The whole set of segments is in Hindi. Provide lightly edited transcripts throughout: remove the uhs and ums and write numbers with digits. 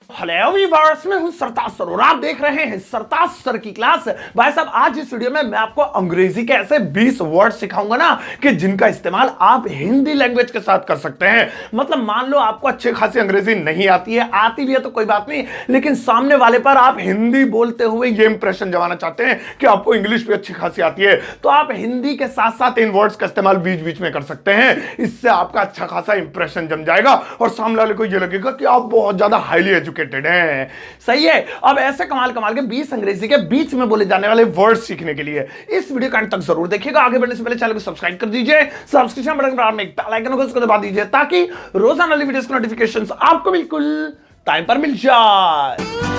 हेलो वीवर्स, मैं हूं सरताज सर और आप देख रहे हैं सरताज सर की क्लास। भाई साहब, आज इस वीडियो में मैं आपको अंग्रेजी के ऐसे 20 वर्ड सिखाऊंगा ना कि जिनका इस्तेमाल आप हिंदी लैंग्वेज के साथ कर सकते हैं। मतलब मान लो आपको अच्छी खासी अंग्रेजी नहीं आती है, आती भी है तो कोई बात नहीं, लेकिन सामने वाले पर आप हिंदी बोलते हुए ये इंप्रेशन जमाना चाहते हैं कि आपको इंग्लिश भी अच्छी खासी आती है, तो आप हिंदी के साथ साथ इन वर्ड्स का इस्तेमाल बीच बीच में कर सकते हैं। इससे आपका अच्छा खासा इंप्रेशन जम जाएगा और सामने वाले को ये लगेगा कि आप बहुत ज्यादा हाईली एजुकेटेड हैं। सही है। अब ऐसे कमाल कमाल के 20 अंग्रेजी के बीच में बोले जाने वाले वर्ड सीखने के लिए इस वीडियो का अंत तक जरूर देखिएगा। आगे बढ़ने से पहले चैनल को सब्सक्राइब कर दीजिए, सब्सक्रिप्शन बटन पर में बेल आइकन को उसको दबा दीजिए ताकि रोजाना वाली वीडियोस की नोटिफिकेशंस आपको बिल्कुल टाइम पर मिल जाए।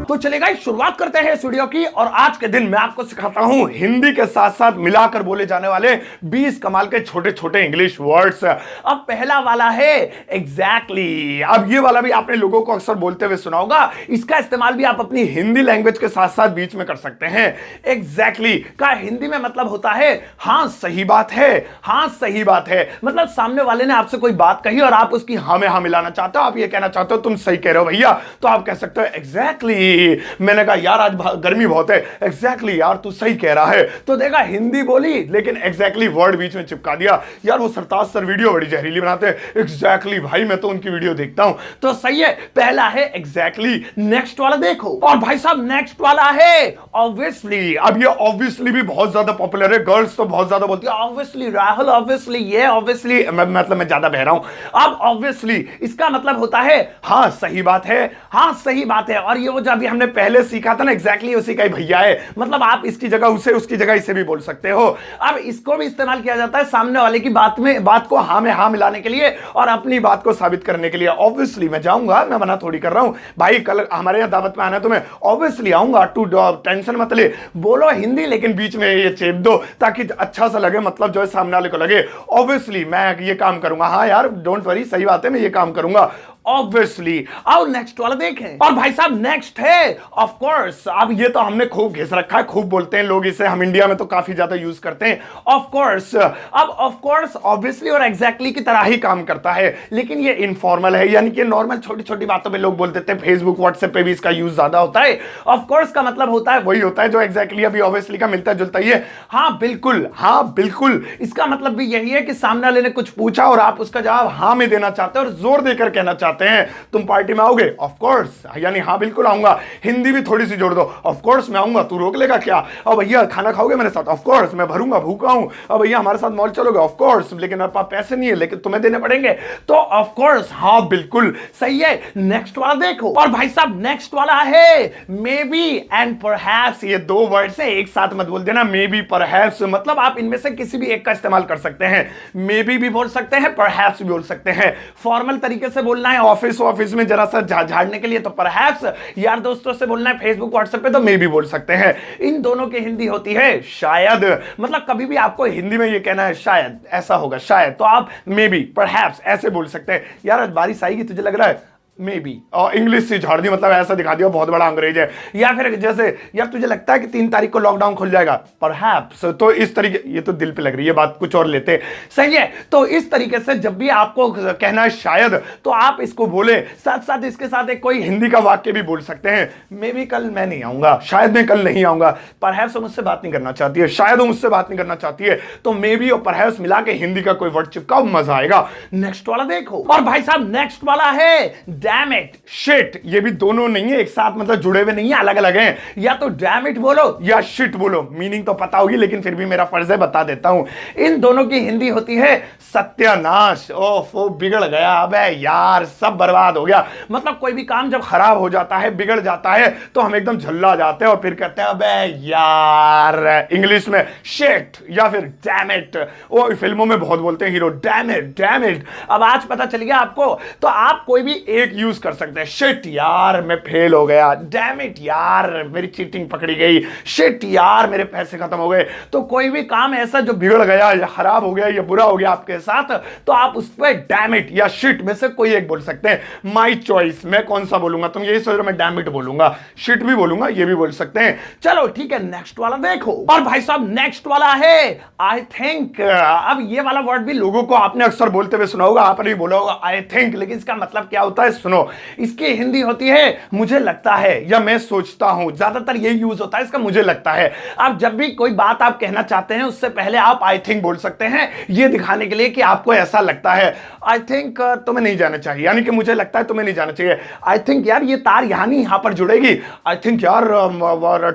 तो चलेगा, शुरुआत करते हैं इस वीडियो की। और आज के दिन मैं आपको सिखाता हूं हिंदी के साथ साथ मिलाकर बोले जाने वाले 20 कमाल के छोटे छोटे इंग्लिश वर्ड्स। अब पहला वाला है एग्जैक्टली। अब ये वाला भी आपने लोगों को अक्सर बोलते हुए सुना होगा, इसका इस्तेमाल भी आप अपनी हिंदी लैंग्वेज के साथ साथ बीच में कर सकते हैं। एग्जैक्टली का हिंदी में मतलब होता है हां सही बात है, हां सही बात है। मतलब सामने वाले ने आपसे कोई बात कही और आप उसकी हां में हां मिलाना चाहते हो, आप ये कहना चाहते हो तुम सही कह रहे हो भैया, तो आप कह सकते हो एग्जैक्टली। मैंने कहा यार आज गर्मी बहुत है, एग्जैक्टली यार तू सही कह रहा है। तो देखा, हिंदी बोली लेकिन एग्जैक्टली वर्ड बीच में चिपका दिया। यार वो सरताज सर वीडियो बड़ी जहरीली बनाते हैं, एग्जैक्टली भाई मैं तो उनकी वीडियो देखता हूं। तो सही है, पहला है एग्जैक्टली। नेक्स्ट वाला देखो, और भाई साहब नेक्स्ट वाला है ऑब्वियसली। अब ये ऑब्वियसली भी बहुत ज्यादा पॉपुलर है, गर्ल्स तो बहुत ज्यादा बोलती है ऑब्वियसली राहुल, ऑब्वियसली ये, ऑब्वियसली मतलब मैं ज्यादा बह रहा हूं। अब ऑब्वियसली इसका मतलब होता है हां सही बात है, हां सही बात है। और ये वो जब हमने पहले सीखा था ना, एग्जैक्टली उसी का ही भैया है। मतलब आप इसकी जगह उसे, उसकी जगह इसे भी बोल सकते हो। अब इसको भी इस्तेमाल किया जाता है सामने वाले की बात को हां में हां मिलाने के लिए और अपनी बात को साबित करने के लिए। ऑब्वियसली मैं जाऊंगा, मैं मना थोड़ी कर रहा हूं भाई, कल हमारे यहां दावत में आना है तुम्हें, ऑब्वियसली आऊंगा, टू टेंशन मत ले। बोलो हिंदी लेकिन बीच में ये चेप दो ताकि अच्छा सा लगे, मतलब जो है सामने वाले को लगे ऑब्वियसली मैं ये काम करूंगा। हाँ यार डोंट वरी, सही बात है, मैं ये काम करूंगा ऑब्वियसली। आओ नेक्स्ट वाला देखें। और भाई साहब नेक्स्ट है ऑफ कोर्स। अब ये तो हमने खूब घिस रखा है, खूब बोलते हैं लोग इसे, हम इंडिया में तो काफी ज्यादा यूज करते हैं ऑफ कोर्स। अब ऑफ कोर्स ऑब्वियसली और एग्जैक्टली की तरह ही काम करता है, लेकिन ये इनफॉर्मल है, यानी कि नॉर्मल छोटी छोटी बातों में लोग बोल देते हैं। फेसबुक व्हाट्सएप पे भी इसका यूज ज्यादा होता है। ऑफ कोर्स का मतलब होता है वही होता है जो एग्जैक्टली अभी ऑब्वियसली का मिलता जुलता ही है। हाँ बिल्कुल, हाँ बिल्कुल। इसका मतलब भी यही है कि सामने वाले ने कुछ पूछा और आप उसका जवाब हाँ में देना चाहते हैं और जोर देकर कहना चाहते हैं तुम पार्टी में आओगे, ऑफ कोर्स, यानी हाँ बिल्कुल आऊंगा। हिंदी भी थोड़ी सी जोड़ दो, ऑफ कोर्स मैं आऊंगा, तू रोक लेगा क्या? और भैया खाना खाओगे मेरे साथ, ऑफ कोर्स मैं भरूंगा, भूखा हूं। और भैया हमारे साथ मॉल चलोगे, ऑफ कोर्स, लेकिन मेरे पास पैसे नहीं है, लेकिन तुम्हें देने पड़ेंगे, तो ऑफ कोर्स हाँ बिल्कुल। सही है। नेक्स्ट वाला देखो, और भाई साहब नेक्स्ट वाला है मे बी एंड परहैप्स। ये दो वर्ड्स हैं, एक साथ मत बोल देना, मे बी परहैप्स। मतलब आप इनमें से किसी भी एक का इस्तेमाल कर सकते हैं। मे बी भी बोल सकते हैं, परहैप्स भी बोल सकते हैं। फॉर्मल तरीके से बोलना है ऑफिस में जरा सा झाड़ने के लिए तो परहैप्स, यार दोस्तों से बोलना है फेसबुक व्हाट्सएप पे तो मे भी बोल सकते हैं। इन दोनों की हिंदी होती है शायद। मतलब कभी भी आपको हिंदी में ये कहना है शायद ऐसा होगा, शायद, तो आप मे बी परहैप्स ऐसे बोल सकते हैं। यार आज बारिश आएगी तुझे लग रहा है, मे बी, और इंग्लिश से झाड़ दी, मतलब ऐसा दिखा दिया बहुत बड़ा अंग्रेज है। या फिर जैसे यार तुझे लगता है कि 3 तारीख को लॉकडाउन खुल जाएगा, परहैप्स, तो इस तरीके, ये तो दिल पे लग रही है बात, कुछ और लेते। सही है। तो इस तरीके से जब भी आपको कहना है शायद, तो आप इसको बोले, साथ साथ इसके साथ एक कोई हिंदी का वाक्य भी बोल सकते हैं। मे बी कल मैं नहीं आऊंगा, शायद मैं कल नहीं आऊंगा, परहैप्स मुझसे बात नहीं करना चाहती है, शायद वो मुझसे बात नहीं करना चाहती है, तो मे बी और परहैप्स मिला के हिंदी का कोई वर्ड चिपकाओ, मजा आएगा। नेक्स्ट वाला देखो, और भाई साहब नेक्स्ट वाला है डैम इट, शिट। ये भी दोनों नहीं है एक साथ, मतलब जुड़े हुए नहीं है, अलग अलग हैं। या तो डैम इट बोलो या शिट बोलो, मीनिंग तो पता होगी लेकिन फिर भी मेरा फर्ज है बता देता हूं। इन दोनों की हिंदी होती है सत्यानाश। ओफो बिगड़ गया, अबे यार सब बर्बाद हो गया। मतलब कोई भी काम जब खराब हो जाता है, बिगड़ जाता है, तो हम एकदम झल्ला जाते हैं और फिर कहते हैं अबे यार, इंग्लिश में शिट या फिर डैम इट। वो फिल्मों में बहुत बोलते हैं hero, damn it damn it. अब आज पता चल गया आपको, तो आप कोई भी एक यूज कर सकते हैं। शिट यार मैं फेल हो गया, डैम इट यार मेरी चीटिंग पकड़ी गई, शिट यार मेरे पैसे खत्म हो गए। तो कोई भी काम ऐसा जो बिगड़ गया या खराब हो गया या बुरा हो गया आपके साथ, तो आप उस पर डैम इट या शिट में से कोई एक बोल सकते हैं। माई चॉइस, मैं कौन सा बोलूंगा? तुम यही सोच रहे हो मैं डैम इट बोलूंगा, शिट भी बोलूंगा, ये भी बोल सकते हैं। चलो ठीक है, नेक्स्ट वाला देखो। और भाई साहब नेक्स्ट वाला है आई थिंक। अब ये वाला वर्ड भी लोगों को आपने अक्सर बोलते हुए सुना होगा, आपने भी बोला होगा आई थिंक, लेकिन इसका मतलब क्या होता है सुनो। इसकी हिंदी होती है मुझे लगता है या मैं सोचता हूं, ज्यादातर यही यूज होता है इसका, मुझे लगता है। आप जब भी कोई बात आप कहना चाहते हैं उससे पहले आप आई थिंक बोल सकते हैं, ये दिखाने के लिए कि आपको ऐसा लगता है। आई थिंक तुम्हें नहीं जाना चाहिए, यानी कि मुझे लगता है तुम्हें नहीं जाना चाहिए। आई थिंक यार ये तार यहां नहीं यहां पर जुड़ेगी, आई थिंक यार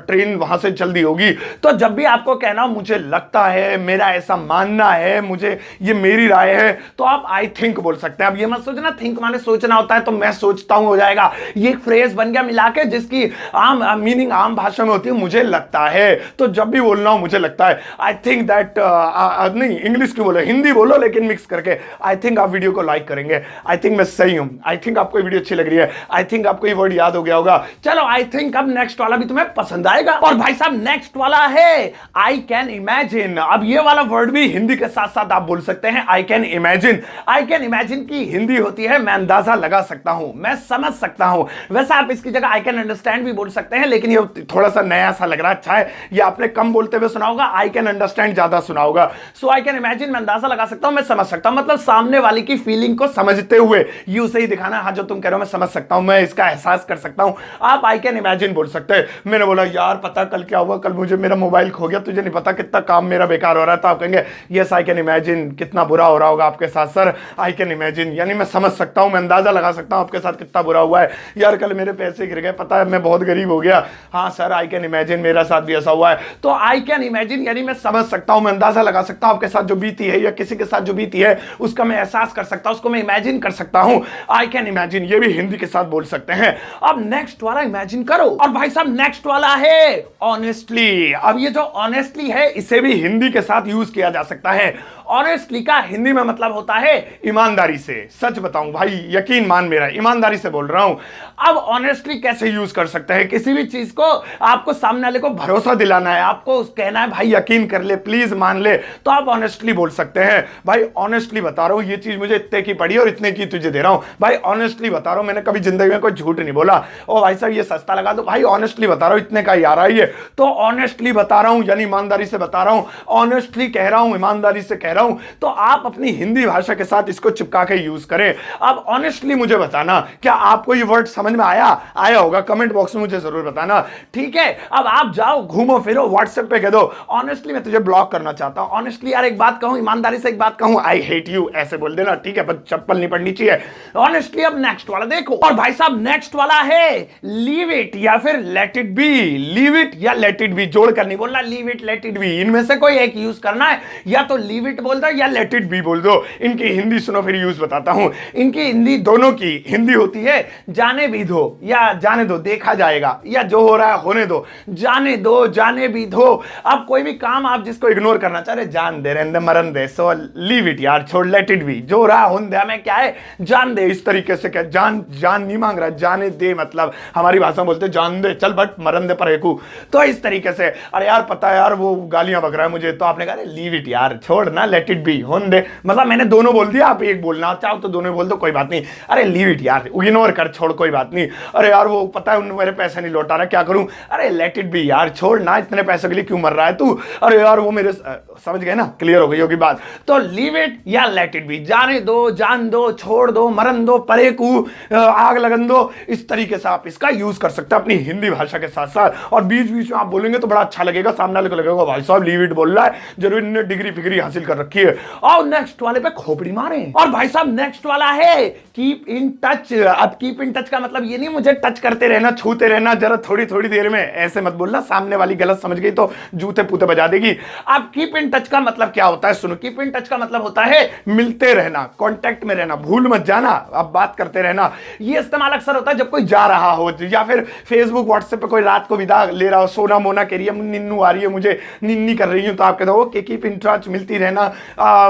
ट्रेन वहां से जल्दी होगी। तो जब भी आपको कहना मुझे लगता है, मेरा ऐसा मानना है, मुझे ये मेरी राय है, तो आप आई थिंक बोल सकते हैं। अब ये मत सोचना थिंक माने सोचना होता है तो मैं सोचता हूं हो जाएगा, ये एक फ्रेज बन गया मिला के जिसकी आम मीनिंग आम भाषा में होती है मुझे लगता है। तो जब भी बोलना हो मुझे लगता है, आई थिंक दैट, नहीं इंग्लिश क्यों बोलो, हिंदी बोलो लेकिन मिक्स करके। आई थिंक आप वीडियो को लाइक करेंगे, आई थिंक मैं सही हूं, आई थिंक आपको ये वीडियो अच्छी लग रही है, आई थिंक आपको ये वर्ड याद हो गया होगा। चलो आई थिंक अब नेक्स्ट वाला भी तुम्हें पसंद आएगा। और भाई साहब नेक्स्ट वाला है आई कैन इमेजिन। अब ये वाला वर्ड भी हिंदी के साथ साथ आप बोल सकते हैं I can imagine. I can imagine की हिंदी होती है मैं अंदाजा लगा सकता हूं, मैं समझ सकता हूं। वैसे आप इसकी जगह आई कैन अंडरस्टैंड भी बोल सकते हैं, लेकिन ये थोड़ा सा नया सा लग रहा है, अच्छा है। ये आपने कम बोलते हुए सुना होगा, आई कैन अंडरस्टैंड ज्यादा सुना होगा। सो आई कैन इमेजिन मैं अंदाजा लगा सकता हूं, मैं समझ सकता हूं, मतलब सामने वाले की फीलिंग को समझते हुए ये उसे ही दिखाना, हाँ जो तुम कह रहे हो मैं समझ सकता हूं, मैं इसका एहसास कर सकता हूं। आप आई कैन इमेजिन बोल सकते हैं। मैंने बोला यार पता कल क्या हुआ, कल मुझे मेरा मोबाइल खो गया, तुझे नहीं पता कितना काम मेरा बेकार हो रहा है। तो आप कहेंगे यस आई कैन इमेजिन, कितना बुरा हो रहा होगा आपके साथ सर, आई कैन इमेजिन, यानी मैं समझ सकता हूं, मैं अंदाजा लगा सकता हूं आपके साथ कितना बुरा हुआ है। यार कल मेरे पैसे गिर गए, पता है मैं बहुत गरीब हो गया, हाँ सर आई कैन इमेजिन मेरा साथ भी ऐसा हुआ है। तो आई कैन इमेजिन यानी मैं समझ सकता हूं, मैं अंदाजा लगा सकता हूं आपके साथ जो बीती है या किसी के साथ जो बीती है उसका मैं एहसास कर सकता हूं, उसको मैं इमेजिन कर सकता हूं। आई कैन इमेजिन ये भी हिंदी के साथ बोल सकते हैं। अब नेक्स्ट वाला इमेजिन करो। और भाई साहब नेक्स्ट वाला है ऑनेस्टली। अब ये जो ऑनेस्टली है इसे भी हिंदी के साथ यूज किया जा सकता है। ऑनेस्टली का हिंदी में मतलब होता है ईमानदारी से। सच बताऊं भाई, यकीन मान मेरा, ईमानदारी से बोल रहा हूं। अब ऑनेस्टली कैसे यूज कर सकते हैं? किसी भी चीज को आपको सामने वाले को भरोसा दिलाना है, आपको कहना है भाई यकीन कर ले, प्लीज मान ले, तो आप ऑनेस्टली बोल सकते हैं भाई ऑनेस्टली बता रहा हूं ये चीज मुझे इतने की पड़ी और इतने की तुझे दे रहा हूं। भाई ऑनेस्टली बता रहा हूं, मैंने कभी जिंदगी में कोई झूठ नहीं बोला। ओ भाई साहब ये सस्ता लगा दो, भाई ऑनेस्टली बता रहा हूं इतने का ही आ रहा है ये, तो ऑनेस्टली बता रहा हूं यानी ईमानदारी से बता रहा हूं, ऑनेस्टली कह रहा हूं, ईमानदारी से कह रहा हूं। तो आप अपनी हिंदी भाषा के साथ इसको चिपका के यूज करें। अब ऑनेस्टली मुझे बताना क्या आपको ये वर्ड समझ में आया होगा, कमेंट बॉक्स में मुझे जरूर बताना, ठीक है। अब आप जाओ घूमो फिरो व्हाट्सएप पे कह दो ऑनेस्टली मैं तुझे ब्लॉक करना चाहता हूं, ऑनेस्टली यार एक बात कहूं, ईमानदारी से एक बात कहूं, आई हेट यू, ऐसे बोल देना, ठीक है, पर चप्पल नहीं पड़नी चाहिए ऑनेस्टली। अब नेक्स्ट वाला देखो। और भाई साहब नेक्स्ट वाला है लीव इट या फिर let it be. Leave it या लेट इट बी जोड़ कर नहीं बोलना, leave it let it be, इनमें से कोई एक यूज करना है। या तो लीव इट बोल दो या लेट इट बी बोल दो। इनकी हिंदी सुनो फिर यूज बताता हूं। इनकी हिंदी दोनों की हिंदी होती है जाने भी दो या जाने दो, देखा जाएगा, या जो हो रहा है होने दो, जाने दो, जाने भी दो। अब कोई भी काम आप जिसको इग्नोर करना चाह रहे, जान दे, रहने दे, मरन दे, सो लीव इट यार, छोड़, लेट इट बी, जो हो रहा होने दे, हमें क्या है, जान दे। इस तरीके से क्या जान नहीं मांग रहा, जाने दे, मतलब हमारी भाषा में बोलते जान दे, चल बट मरन दे पर एकू। तो इस तरीके से अरे यार पता है यार वो गालियां बक रहा है मुझे, तो आपने कहा लीव इट यार, छोड़ ना, लेट इट बी, होने दे, मतलब मैंने दोनों बोल दिया, आप एक बोलना चाहो तो दोनों बोल दो, कोई बात नहीं। अरे लीव इट यार, इग्नोर कर, छोड़, कोई बात नहीं। अरे यार वो पता है मेरे पैसे नहीं लौटा रहा, क्या करूं? अरे लेट इट बी यार, छोड़ ना, इतने पैसों के लिए क्यों मर रहा है तू? अरे यार वो मेरे, समझ गए ना, क्लियर हो गई होगी बात। तो लीव इट या लेट इट बी, जाने दो, जान दो, छोड़ दो, मरन दो, परेकू, आग लगन दो, इस तरीके से आप इसका यूज कर सकते हैं अपनी हिंदी भाषा के साथ साथ। और बीच बीच में आप बोलेंगे तो बड़ा अच्छा लगेगा, सामने वाले को लगेगा भाई साहब लीव इट बोल रहा है, जरूर इन्होंने डिग्री फिग्री हासिल कर रखी है। और नेक्स्ट वाले पे खोपड़ी मारे। और भाई साहब नेक्स्ट वाला है कीप इन टच। अब कीप इन टच का मतलब ये नहीं मुझे टच करते रहना, छूते रहना जरा थोड़ी थोड़ी देर में, ऐसे मत बोलना, सामने वाली गलत समझ गई तो जूते पूते बजा देगी। अब कीप इन टच का मतलब क्या होता है सुनो। कीप इन टच का मतलब होता है मिलते रहना, कांटेक्ट में रहना, भूल मत जाना, अब बात करते रहना। ये इस्तेमाल अक्सर होता है जब कोई जा रहा हो, या फिर फेसबुक व्हाट्सएप पे कोई रात को विदा ले रहा हो, सोना मोना कह रही है, निन्नू आ रही है, मुझे निन्नी कर रही हूं, तो आप कहते हो ओके कीप इन टच, मिलती रहना,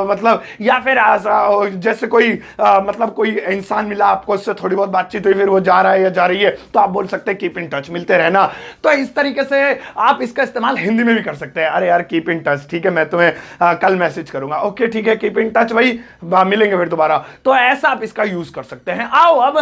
मतलब या फिर जैसे कोई मतलब कोई इंसान मिला आपको, उससे थोड़ी बहुत बातचीत हुई, फिर वो जा रहा है या जा रही है, तो आप बोल सकते हैं कीप इन टच, मिलते रहना। तो इस तरीके से आप इसका इस्तेमाल हिंदी में भी कर सकते हैं। अरे यार कीप इन टच, ठीक है मैं तुम्हें कल मैसेज करूंगा, ओके ठीक है कीप इन टच भाई, मिलेंगे फिर दोबारा। तो ऐसा आप इसका यूज कर सकते हैं। आओ अब,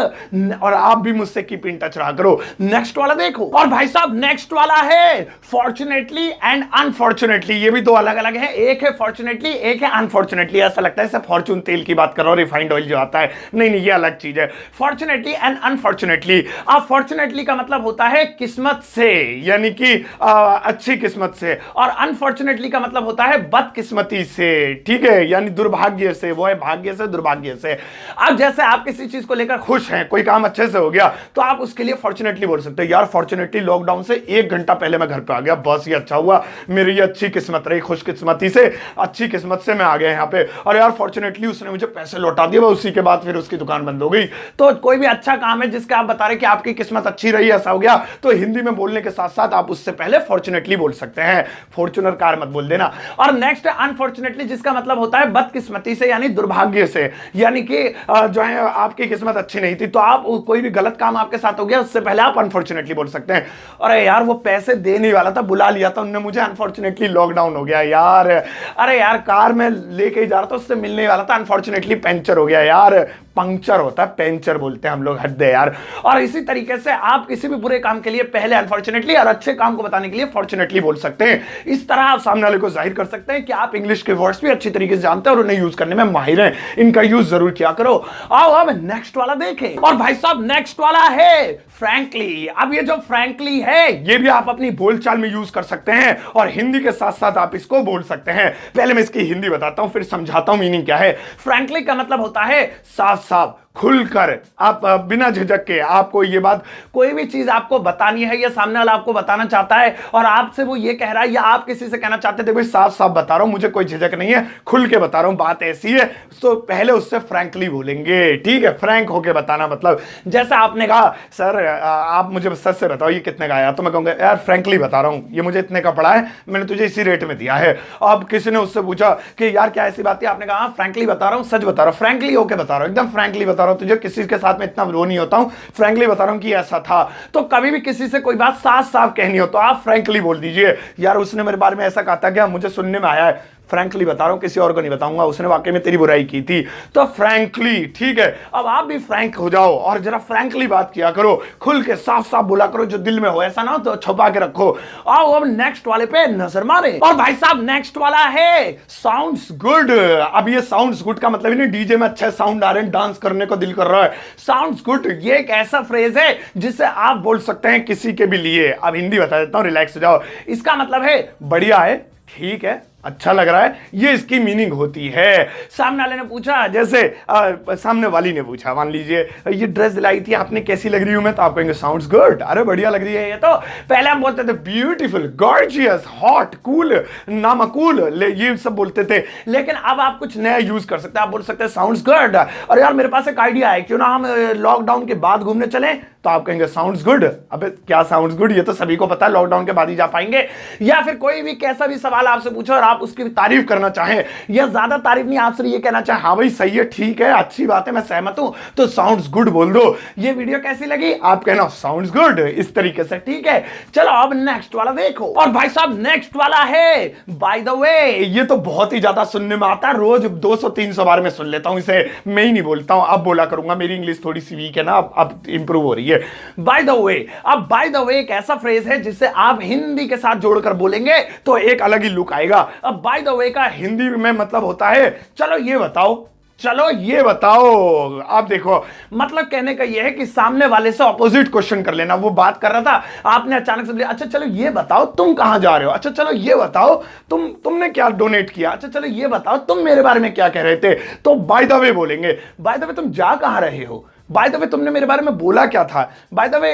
और आप भी मुझसे कीप इन टच रहा करो। नेक्स्ट वाला देखो, और भाई साहब नेक्स्ट वाला है फॉर्चुनेटली एंड अनफॉर्चुनेटली। ये भी दो अलग अलग है, एक है फॉर्चुनेटली, एक है अनफॉर्चुनेटली। ऐसा लगता है जैसे फॉर्चून तेल की बात कर रहा हूं, रिफाइंड ऑयल जो आता है, नहीं नहीं ये अलग चीज है। Fortunately and unfortunately. अब फॉर्चुनेटली का मतलब होता है किस्मत से, यानी कि अच्छी किस्मत से, और अनफॉर्चुनेटली का मतलब होता है बदकिस्मती से, ठीक है, यानी दुर्भाग्य से। वो है भाग्य से, दुर्भाग्य से। अब जैसे आप किसी चीज को लेकर खुश हैं, कोई काम अच्छे से हो गया, तो आप उसके लिए फॉर्चुनेटली बोल सकते हो, यार फॉर्चुनेटली लॉकडाउन से 1 घंटा पहले मैं घर पे आ गया, बस ये अच्छा हुआ, मेरी ये अच्छी किस्मत रही, खुशकिस्मती से, अच्छी किस्मत से मैं आ गया यहाँ पे। और यार फॉर्चुनेटली उसने मुझे पैसे लौटा दिए, उसी के बाद फिर उसकी दुकान बंद हो गई। तो कोई भी अच्छा काम है जिसका आप बता रहे कि आपकी किस्मत अच्छी रही, ऐसा हो गया, तो हिंदी में बोलने के साथ साथ आप उससे पहले फॉर्चुनेटली बोल सकते हैं, फॉर्चुनर कार मत बोल देना। और नेक्स्ट अनफॉर्चुनेटली, जिसका मतलब होता है बदकिस्मती से, यानी दुर्भाग्य से, यानी कि जो है आपकी किस्मत अच्छी नहीं थी, तो आप कोई भी गलत काम आपके साथ हो गया, उससे पहले आप अनफॉर्चुनेटली बोल सकते हैं। अरे यार वो पैसे देने वाला था, बुला लिया था उन्होंने मुझे, अनफॉर्चुनेटली लॉकडाउन हो गया यार। अरे यार कार में लेके ही जा रहा था, उससे मिलने वाला था, अनफॉर्चुनेटली पंचर हो गया यार। पंक्चर होता है, पेंचर बोलते हैं हम लोग, हद है यार। और इसी तरीके से आप किसी भी बुरे काम के लिए पहले अनफॉर्चुनेटली और अच्छे काम को बताने के लिए फॉर्चुनेटली बोल सकते हैं। इस तरह आप सामने वाले को जाहिर कर सकते हैं कि आप इंग्लिश के वर्ड्स भी अच्छी तरीके से जानते हैं और उन्हें यूज करने में माहिर हैं। इनका यूज जरूर किया करो। आओ अब नेक्स्ट वाला देखें, और भाई साहब नेक्स्ट वाला है फ्रैंकली। अब ये जो फ्रैंकली है, ये भी आप अपनी बोलचाल में यूज कर सकते हैं, और हिंदी के साथ साथ आप इसको बोल सकते हैं। पहले मैं इसकी हिंदी बताता हूं, फिर समझाता हूं मीनिंग क्या है। फ्रैंकली का मतलब होता है साफ साफ, खुलकर, आप बिना झिझक के, आपको ये बात, कोई भी चीज आपको बतानी है या सामने वाला आपको बताना चाहता है और आपसे वो ये कह रहा है, या आप किसी से कहना चाहते थे भाई साफ साफ बता रहा हूं, मुझे कोई झिझक नहीं है, खुल के बता रहा हूं, बात ऐसी है, तो पहले उससे फ्रैंकली बोलेंगे, ठीक है, फ्रैंक होके बताना। मतलब जैसे आपने कहा सर आप मुझे सच से बताओ ये कितने का आया, तो मैं कहूंगा यार फ्रैंकली बता रहा हूं, ये मुझे इतने का पड़ा है, मैंने तुझे इसी रेट में दिया है। अब किसी ने उससे पूछा कि यार क्या ऐसी बात है, आपने कहा फ्रैंकली बता रहा हूं, सच बता रहा हूं, फ्रैंकली होके बता रहा हूं, एकदम फ्रैंकली बता रहा हूं, तुझे किसी के साथ में इतना वो नहीं होता हूं, फ्रैंकली बता रहा हूं कि ऐसा था। तो कभी भी किसी से कोई बात साफ साफ कहनी हो तो आप फ्रैंकली बोल दीजिए, यार उसने मेरे बारे में ऐसा कहा था क्या, मुझे सुनने में आया है, फ्रैंकली बता रहा हूं, किसी और को नहीं बताऊंगा, उसने वाकई में तेरी बुराई की थी। तो फ्रैंकली, ठीक है। अब आप भी फ्रैंक हो जाओ और जरा फ्रैंकली बात किया करो, खुल के साफ साफ बोला करो जो दिल में हो, ऐसा ना हो तो छुपा के रखो। आओ अब नेक्स्ट वाले पे नजर मारे, और भाई साहब नेक्स्ट वाला है साउंड्स गुड। अब ये साउंड्स गुड का मतलब ही नहीं डीजे में अच्छे साउंड आ रहे हैं, डांस करने को दिल कर रहा है। साउंड्स गुड ये एक ऐसा फ्रेज है जिसे आप बोल सकते हैं किसी के भी लिए। अब हिंदी बता देता हूं, रिलैक्स हो जाओ। इसका मतलब है बढ़िया है, ठीक है, अच्छा लग रहा है, ये इसकी मीनिंग होती है। सामने वाले ने पूछा, जैसे सामने वाली ने पूछा, मान लीजिए ये ड्रेस दिलाई थी आपने, कैसी लग रही हूं मैं, तो आप कहेंगे साउंड्स गुड, अरे बढ़िया लग रही है ये। तो पहले हम बोलते थे ब्यूटीफुल, गॉर्जियस, हॉट, कूल, नामकूल, ये सब बोलते थे। लेकिन अब आप कुछ नया यूज कर सकते हैं, आप बोल सकते हैं साउंड्स गुड। और यार मेरे पास एक आइडिया है, क्यों ना हम लॉकडाउन के बाद घूमने चलें, तो आप कहेंगे साउंड्स गुड। अबे क्या साउंड्स गुड, ये तो सभी को पता है लॉकडाउन के बाद ही जा पाएंगे। या फिर कोई भी कैसा भी सवाल आपसे पूछो और आप उसकी तारीफ करना चाहें, या ज्यादा तारीफ नहीं, आप सिर्फ ये कहना चाहें हाँ भाई सही है, ठीक है, अच्छी बात है, मैं सहमत हूं, तो साउंड्स गुड बोल दो। ये वीडियो कैसी लगी, आप कहना साउंड्स गुड, इस तरीके से, ठीक है। चलो अब नेक्स्ट वाला देखो, और भाई साहब नेक्स्ट वाला है बाय द वे। ये तो बहुत ही ज्यादा सुनने में आता है, रोज 200-300 बार में सुन लेता हूं इसे, मैं ही नहीं बोलता हूं, अब बोला करूंगा, मेरी इंग्लिश थोड़ी सी वीक है ना, अब इंप्रूव हो रही है। बाय द वे, अब बाय द वे एक ऐसा फ्रेज है जिसे आप हिंदी के साथ जोड़कर बोलेंगे तो एक अलग ही लुक आएगा। अब बाय द वे का हिंदी में मतलब होता है चलो ये बताओ, चलो ये बताओ। आप देखो मतलब कहने का ये है कि सामने वाले से ऑपोजिट क्वेश्चन कर लेना। वो बात कर रहा था, आपने अचानक से बोला अच्छा चलो ये बताओ तुम कहां जा रहे हो, अच्छा चलो ये बताओ तुमने क्या डोनेट किया, अच्छा चलो ये बताओ तुम मेरे बारे में क्या कह रहे थे। तो बाय द वे बोलेंगे, बाय द वे तुम जा कहां रहे हो, बाय द वे तुमने मेरे बारे में बोला क्या था, बाय द वे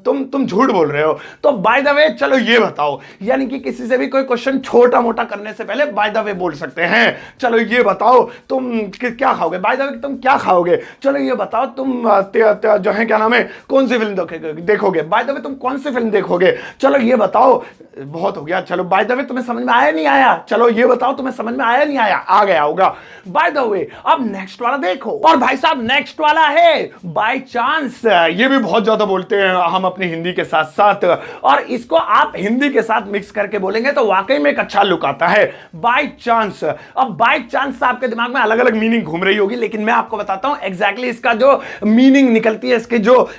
तुम झूठ बोल रहे हो। तो बाय द वे चलो ये बताओ, यानी कि किसी से भी कोई क्वेश्चन छोटा मोटा करने से पहले बाय द वे बोल सकते हैं। चलो ये बताओ तुम क्या खाओगे, बाय द वे तुम क्या खाओगे। चलो ये बताओ तुम जो है क्या नाम है कौन सी फिल्म देखोगे, बाय द वे तुम कौन सी फिल्म देखोगे। चलो ये बताओ, बहुत हो गया। चलो बाय द वे तुम्हें समझ में आया नहीं आया, चलो ये बताओ तुम्हें समझ में आया नहीं आया, आ गया होगा बाय द वे। अब नेक्स्ट वाला देखो, और भाई साहब नेक्स्ट वाला है बाय चांस। ये भी बहुत ज्यादा बोलते हैं हम अपनी हिंदी के साथ साथ, और इसको आप हिंदी के साथ मिक्स करके बोलेंगे तो वाकई में एक अच्छा लुक आता है, बाय चांस। अब बाय चांस आपके दिमाग में अलग अलग मीनिंग घूम रही होगी, लेकिन मैं आपको बताता हूं एग्जैक्टली इसका जो मीनिंग निकलती है,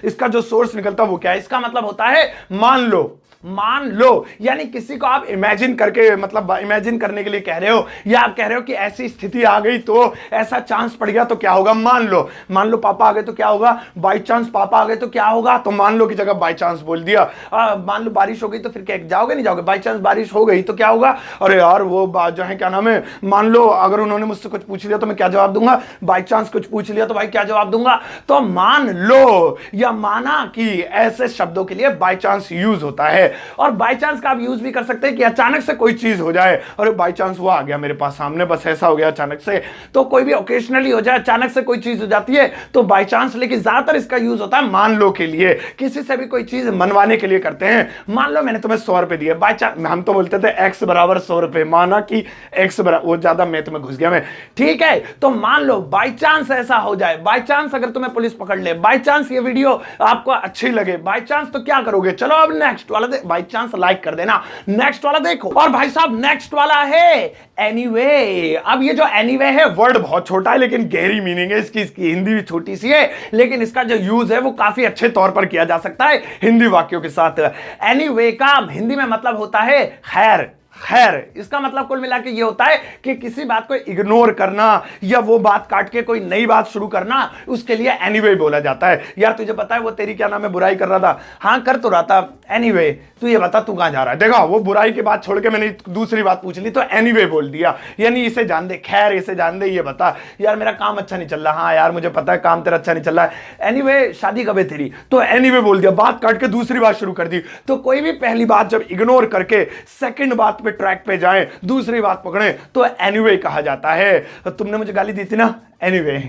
इसका जो सोर्स निकलता है वो क्या है। इसका मतलब होता है मान लो, यानी किसी को आप इमेजिन करके, मतलब इमेजिन करने के लिए कह रहे हो, या आप कह रहे हो कि ऐसी स्थिति आ गई तो ऐसा चांस पड़ गया तो क्या होगा। मान लो पापा आ गए तो क्या होगा, बाय चांस पापा आ गए तो क्या होगा। तो मान लो की जगह बाय चांस बोल दिया। मान लो बारिश हो गई तो फिर क्या जाओगे नहीं जाओगे, बाय चांस बारिश हो गई तो क्या होगा। अरे यार वो बात जो है क्या नाम है, मान लो अगर उन्होंने मुझसे कुछ पूछ लिया तो मैं क्या जवाब दूंगा, बाय चांस कुछ पूछ लिया तो भाई क्या जवाब दूंगा। तो मान लो या माना कि ऐसे शब्दों के लिए बाय चांस यूज होता है। और बाय चांस का आप यूज भी कर सकते हैं कि अचानक से कोई चीज हो जाए, अरे बाय चांस वो आ गया मेरे पास सामने, बस ऐसा हो गया अचानक से। तो कोई भी ओकेशनली हो जाए, अचानक से कोई चीज हो जाती है तो बाय चांस, लेकिन ज्यादातर इसका यूज होता है मान लो के लिए, किसी से भी कोई चीज मनवाने के लिए करते हैं। मान लो मैंने तुम्हें 100 रुपए दिए, बाय चांस हम तो बोलते थे x बराबर 100 रुपए, माना कि x बराबर, वो ज्यादा मैथ में घुस गया मैं, ठीक है। तो मान लो बाय चांस ऐसा हो जाए, बाय चांस अगर तुम्हें पुलिस पकड़ ले, बाय चांस ये वीडियो आपको अच्छी लगे, बाय चांस तो क्या करोगे। चलो अब नेक्स्ट वाला बाय चांस लाइक कर देना, नेक्स्ट वाला देखो। और भाई साहब नेक्स्ट वाला है एनीवे। अब ये जो एनीवे है वर्ड बहुत छोटा है लेकिन गहरी मीनिंग है इसकी हिंदी भी छोटी सी है, लेकिन इसका जो यूज है वो काफी अच्छे तौर पर किया जा सकता है हिंदी वाक्यों के साथ। एनीवे का हिंदी में मतलब होता है खैर। इसका मतलब कुल मिला के ये होता है कि किसी बात को इग्नोर करना या वो बात काट के कोई नई बात शुरू करना, उसके लिए एनीवे बोला जाता है। यार तुझे पता है वो तेरी क्या नाम है बुराई कर रहा था, हाँ कर तो रहा था, एनीवे तू ये बता तू कहां जा रहा है। देखा वो बुराई की बात छोड़ के मैंने दूसरी बात पूछ ली तो एनीवे बोल दिया, यानी इसे जान दे, खैर इसे जान दे, ये बता यार मेरा काम अच्छा नहीं चल रहा, हाँ यार मुझे पता है काम तेरा अच्छा नहीं चल रहा है, एनीवे शादी कब है तेरी, तो एनीवे बोल दिया, बात काट के दूसरी बात शुरू कर दी। तो कोई भी पहली बात जब इग्नोर करके सेकंड बात पे ट्रैक पे जाएं, दूसरी बात पकड़ें तो एनीवे कहा जाता है। तो तुमने मुझे गाली दी थी ना, एनीवे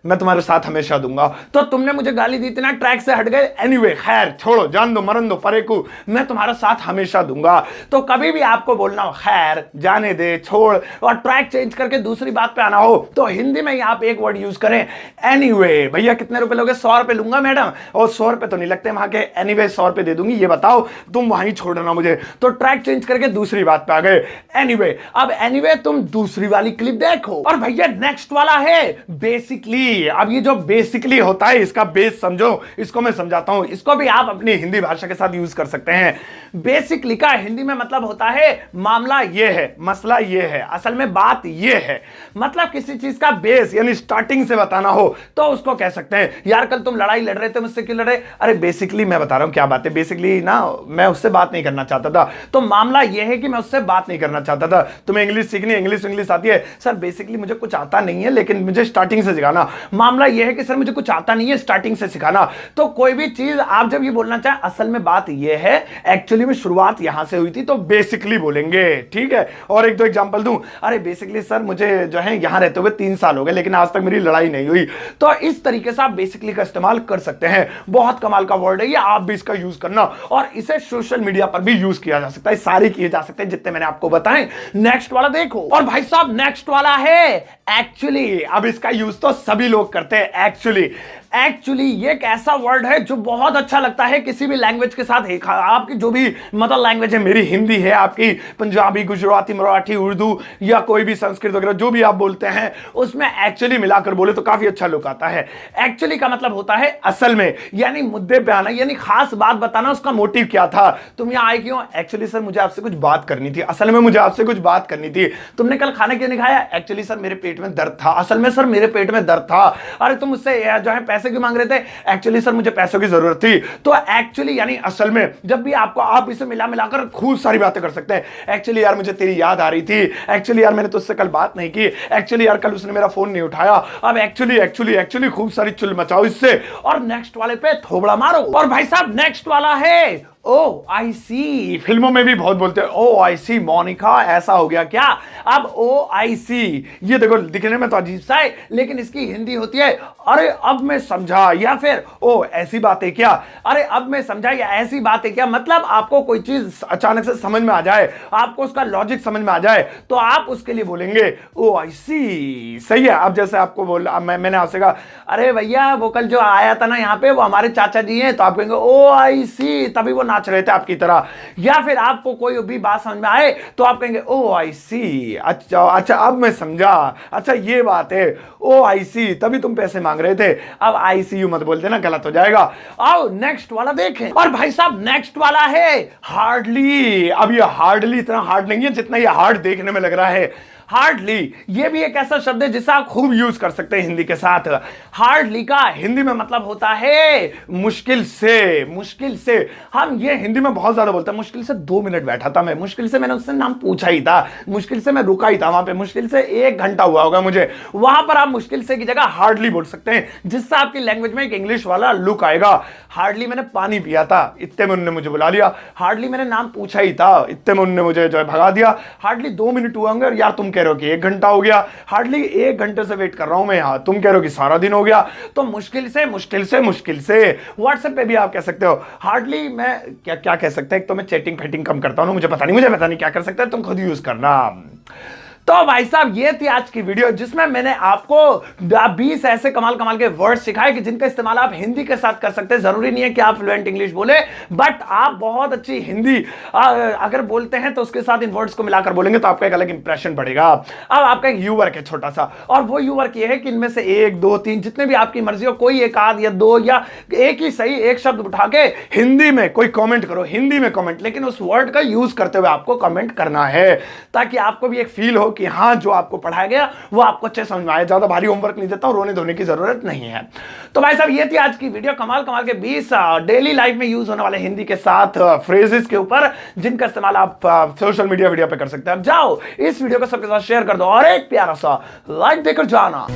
मैं तुम्हारे साथ हमेशा दूंगा। तो तुमने मुझे गाली दी थी ना, ट्रैक से हट गए, एनीवे खैर छोड़ो जान दो मरन दो परेकू, मैं तुम्हारा साथ हमेशा दूंगा। तो कभी भी आपको बोलना हो खैर, जाने दे, छोड़, और ट्रैक चेंज करके दूसरी बात पे आना हो तो हिंदी में ही आप एक वर्ड यूज करें एनीवे। भैया कितने रुपए लोगे, 100 रुपए लूंगा मैडम, और 100 रुपए तो नहीं लगते वहां के, एनीवे 100 रुपए दे दूंगी, ये बताओ तुम वहीं छोड़ना मुझे। तो ट्रैक चेंज करके दूसरी बात पे आ गए एनीवे। अब एनीवे तुम दूसरी वाली क्लिप देखो। और भैया नेक्स्ट वाला है बेसिकली। अब ये जो बेसिकली होता है इसका बेस समझो, इसको मैं समझाता हूं, इसको भी आप अपनी हिंदी भाषा के साथ यूज कर सकते हैं। बेसिकली का हिंदी में मतलब होता है मामला ये है, मसला ये है, असल में बात ये है। मतलब किसी चीज का बेस यानी स्टार्टिंग से बताना हो तो उसको कह सकते हैं यार कल तुम लड़ाई लड़ रहे थे, मुझसे क्यों लड़े, अरे बेसिकली मैं बता रहा हूं क्या बात है, बेसिकली ना मैं उससे बात नहीं करना चाहता था, तो मामला यह है कि मैं उससे बात नहीं करना चाहता था। तुम्हें इंग्लिश सीखनी, इंग्लिश आती है सर, बेसिकली मुझे कुछ आता नहीं है लेकिन मुझे स्टार्टिंग से सिखाना। मामला यह है कि सर मुझे कुछ आता नहीं है, स्टार्टिंग से सिखाना। तो कोई भी चीज आप जब ये बोलना चाहे असल में बात यह है, एक्चुअली में शुरुआत यहां से हुई थी, तो बेसिकली बोलेंगे, ठीक है। और एक दो एग्जांपल दूं, अरे बेसिकली सर मुझे जो है यहां रहते हुए 3 साल हो गए लेकिन आज तक मेरी लड़ाई नहीं हुई। तो इस तरीके से आप बेसिकली का इस्तेमाल कर सकते हैं। बहुत कमाल का वर्ड है ये, आप भी इसका यूज करना, और इसे सोशल मीडिया पर भी यूज किया जा सकता है, सारे किए जा सकते हैं जितने मैंने आपको बताएं। नेक्स्ट वाला देखो। और भाई साहब नेक्स्ट वाला है एक्चुअली। अब इसका यूज तो सभी लोग करते हैं एक्चुअली ये एक ऐसा वर्ड है जो बहुत अच्छा लगता है किसी भी लैंग्वेज के साथ। आपकी जो भी मदर लैंग्वेज है, मेरी हिंदी है, आपकी पंजाबी, गुजराती, मराठी, उर्दू या कोई भी संस्कृत वगैरह जो भी आप बोलते हैं, उसमें एक्चुअली मिलाकर बोले तो काफी अच्छा लुक आता है। एक्चुअली का मतलब होता है असल में, यानी मुद्दे पे आना, यानी खास बात बताना, उसका मोटिव क्या था, तुम यहां आए क्यों, एक्चुअली सर मुझे आपसे कुछ बात करनी थी, असल में मुझे आपसे कुछ बात करनी थी। तुमने कल खाना क्यों नहीं खाया, एक्चुअली सर मेरे पेट में दर्द था, असल में सर मेरे पेट में दर्द था। अरे तुम मुझसे जो है पैसे पैसे क्यों मांग रहे थे? एक्चुअली सर मुझे पैसों की जरूरत थी। तो एक्चुअली यानी असल में जब भी आपको आप इसे मिला मिलाकर खूब सारी बातें कर सकते हैं। एक्चुअली यार मुझे तेरी याद आ रही थी, एक्चुअली यार मैंने तुझसे कल बात नहीं की, एक्चुअली यार कल उसने मेरा फोन नहीं उठाया। अब एक्चुअली खूब सारी चुल मचाओ इससे और नेक्स्ट वाले पे थोबड़ा मारो। और भाई साहब नेक्स्ट वाला है ओ आई सी। फिल्मों में भी बहुत बोलते हैं ओ आई सी मोनिका, ऐसा हो गया क्या? अब ओ आई सी ये देखो दिखने में तो अजीब सा है, लेकिन इसकी हिंदी होती है अरे अब मैं समझा, या फिर ओ ऐसी बात है क्या, अरे अब मैं समझा, या ऐसी बात है क्या। मतलब आपको कोई चीज अचानक से समझ में आ जाए, आपको उसका लॉजिक समझ में आ जाए, तो आप उसके लिए बोलेंगे ओ आई सी। सही है। अब जैसे आपको बोला, मैंने आपसे कहा अरे भैया वो कल जो आया था ना यहाँ पे वो हमारे चाचा जी हैं, तो आप कहेंगे ओ आई सी, तभी वो नाच रहे थे आपकी तरह। या फिर आपको कोई भी बात समझ में आए तो आप कहेंगे ओ आई सी, अच्छा अब मैं समझा, अच्छा ये बात है, ओ आई सी तभी तुम पैसे मांग रहे थे। अब आईसीयू मत बोल देना, गलत हो जाएगा। आओ नेक्स्ट वाला देखें। और भाई साहब नेक्स्ट वाला है हार्डली। अब ये हार्डली इतना हार्ड नहीं है जितना ये हार्ड देखने में लग रहा है। हार्डली ये भी एक ऐसा शब्द है जिसे आप खूब यूज कर सकते हैं हिंदी के साथ। हार्डली का हिंदी में मतलब होता है मुश्किल से। मुश्किल से हम ये हिंदी में बहुत ज्यादा बोलते हैं। मुश्किल से 2 मिनट बैठा था मैं, मुश्किल से मैंने उससे नाम पूछा ही था, मुश्किल से मैं रुका ही था वहां पे, मुश्किल से 1 घंटा हुआ होगा मुझे। वहां पर आप मुश्किल से की जगह हार्डली बोल सकते हैं, जिससे आपकी लैंग्वेज में एक इंग्लिश वाला लुक आएगा। हार्डली मैंने पानी पिया था, इतने में उन्होंने मुझे बुला लिया। हार्डली मैंने नाम पूछा ही था, इतने में उन्होंने मुझे जो है भगा दिया। हार्डली 2 मिनट हुए होंगे और यार तुम कह रहे हो कि 1 घंटा हो गया। हार्डली 1 घंटे से वेट कर रहा हूं मैं यहां, तुम कह रहे हो कि सारा दिन हो गया। तो मुश्किल से व्हाट्सएप पे भी आप कह सकते हो हार्डली। मैं क्या कह सकते हैं, एक तो मैं चैटिंग फैटिंग कम करता हूं, मुझे पता नहीं क्या कर सकते हैं, तुम खुद यूज करना। तो भाई साहब ये थी आज की वीडियो जिसमें मैंने आपको 20 ऐसे कमाल के वर्ड सिखाए कि जिनका इस्तेमाल आप हिंदी के साथ कर सकते हैं। जरूरी नहीं है कि आप फ्लुएंट इंग्लिश बोले, बट आप बहुत अच्छी हिंदी अगर बोलते हैं तो उसके साथ इन वर्ड्स को मिलाकर बोलेंगे तो आपका एक अलग इंप्रेशन बढ़ेगा। अब आपका एक यू वर्क है छोटा सा, और वो यू वर्क ये है कि इनमें से 1 2 3 जितने भी आपकी मर्जी हो, कोई एक आध या 2 या एक ही सही एक शब्द उठा के हिंदी में कोई कॉमेंट करो, हिंदी में कॉमेंट, लेकिन उस वर्ड का यूज करते हुए आपको कॉमेंट करना है, ताकि आपको भी एक फील हो कि हाँ जो आपको पढ़ाया गया वो आपको अच्छे समझ में आया। ज्यादा भारी होमवर्क नहीं देता हूं, रोने धोने की जरूरत नहीं है। तो भाई साहब ये थी आज की वीडियो, कमाल के 20 डेली लाइफ में यूज होने वाले हिंदी के साथ फ्रेजेस के ऊपर, जिनका इस्तेमाल आप सोशल मीडिया पे कर सकते हैं। अब जाओ इस वीडियो को सबके साथ शेयर कर दो और एक प्यारा सा लाइक देकर जाना।